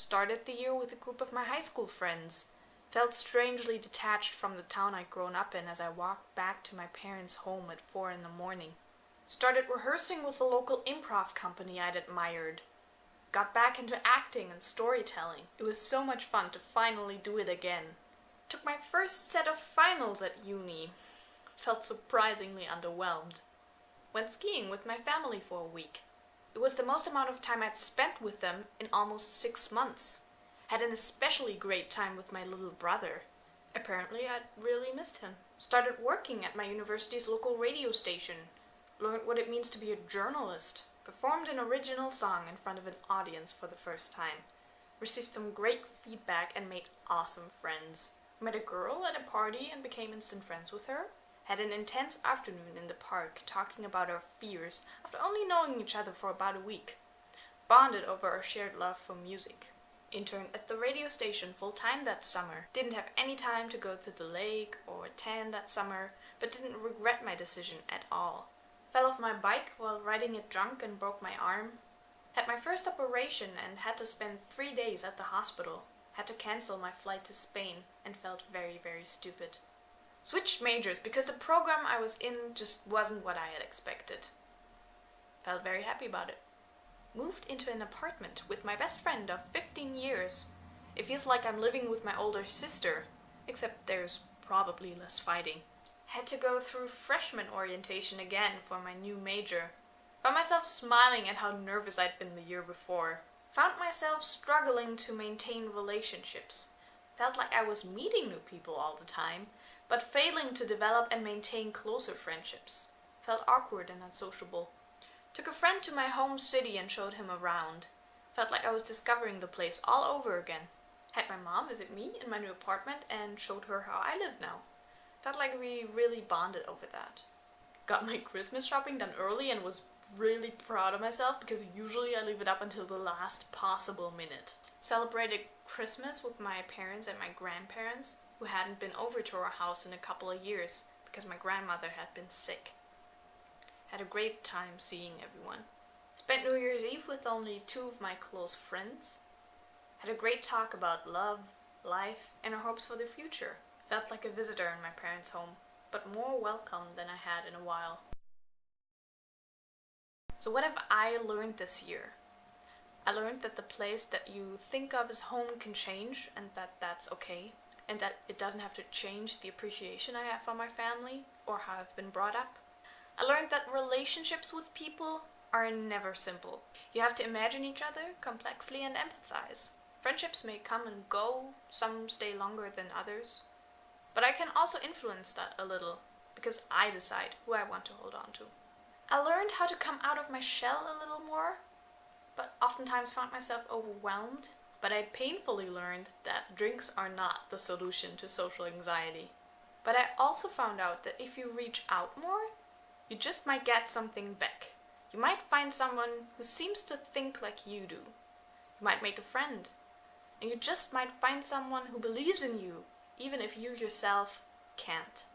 Started the year with a group of my high school friends. Felt strangely detached from the town I'd grown up in as I walked back to my parents' home at 4 in the morning. Started rehearsing with the local improv company I'd admired. Got back into acting and storytelling. It was so much fun to finally do it again. Took my first set of finals at uni. Felt surprisingly underwhelmed. Went skiing with my family for a week. It was the most amount of time I'd spent with them in almost 6 months. Had an especially great time with my little brother. Apparently I'd really missed him. Started working at my university's local radio station. Learned what it means to be a journalist. Performed an original song in front of an audience for the first time. Received some great feedback and made awesome friends. Met a girl at a party and became instant friends with her. Had an intense afternoon in the park talking about our fears after only knowing each other for about a week. Bonded over our shared love for music. Interned at the radio station full-time that summer. Didn't have any time to go to the lake or tan that summer, but didn't regret my decision at all. Fell off my bike while riding it drunk and broke my arm. Had my first operation and had to spend 3 days at the hospital. Had to cancel my flight to Spain and felt very, very stupid. Switched majors because the program I was in just wasn't what I had expected. Felt very happy about it. Moved into an apartment with my best friend of 15 years. It feels like I'm living with my older sister, except there's probably less fighting. Had to go through freshman orientation again for my new major. Found myself smiling at how nervous I'd been the year before. Found myself struggling to maintain relationships. Felt like I was meeting new people all the time, but failing to develop and maintain closer friendships. Felt awkward and unsociable. Took a friend to my home city and showed him around. Felt like I was discovering the place all over again. Had my mom visit me in my new apartment and showed her how I live now. Felt like we really bonded over that. Got my Christmas shopping done early and was really proud of myself because usually I leave it up until the last possible minute. Celebrated Christmas with my parents and my grandparents, who hadn't been over to our house in a couple of years because my grandmother had been sick. Had a great time seeing everyone. Spent New Year's Eve with only 2 of my close friends. Had a great talk about love, life, and our hopes for the future. Felt like a visitor in my parents' home, but more welcome than I had in a while. So what have I learned this year? I learned that the place that you think of as home can change, and that that's okay, and that it doesn't have to change the appreciation I have for my family or how I've been brought up. I learned that relationships with people are never simple. You have to imagine each other complexly and empathize. Friendships may come and go, some stay longer than others. But I can also influence that a little, because I decide who I want to hold on to. I learned how to come out of my shell a little more, but oftentimes found myself overwhelmed. But I painfully learned that drinks are not the solution to social anxiety. But I also found out that if you reach out more, you just might get something back. You might find someone who seems to think like you do. You might make a friend. And you just might find someone who believes in you, even if you yourself can't.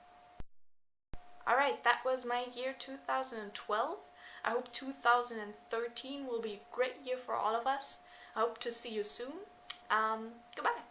Alright, that was my year 2012. I hope 2013 will be a great year for all of us. I hope to see you soon. Goodbye.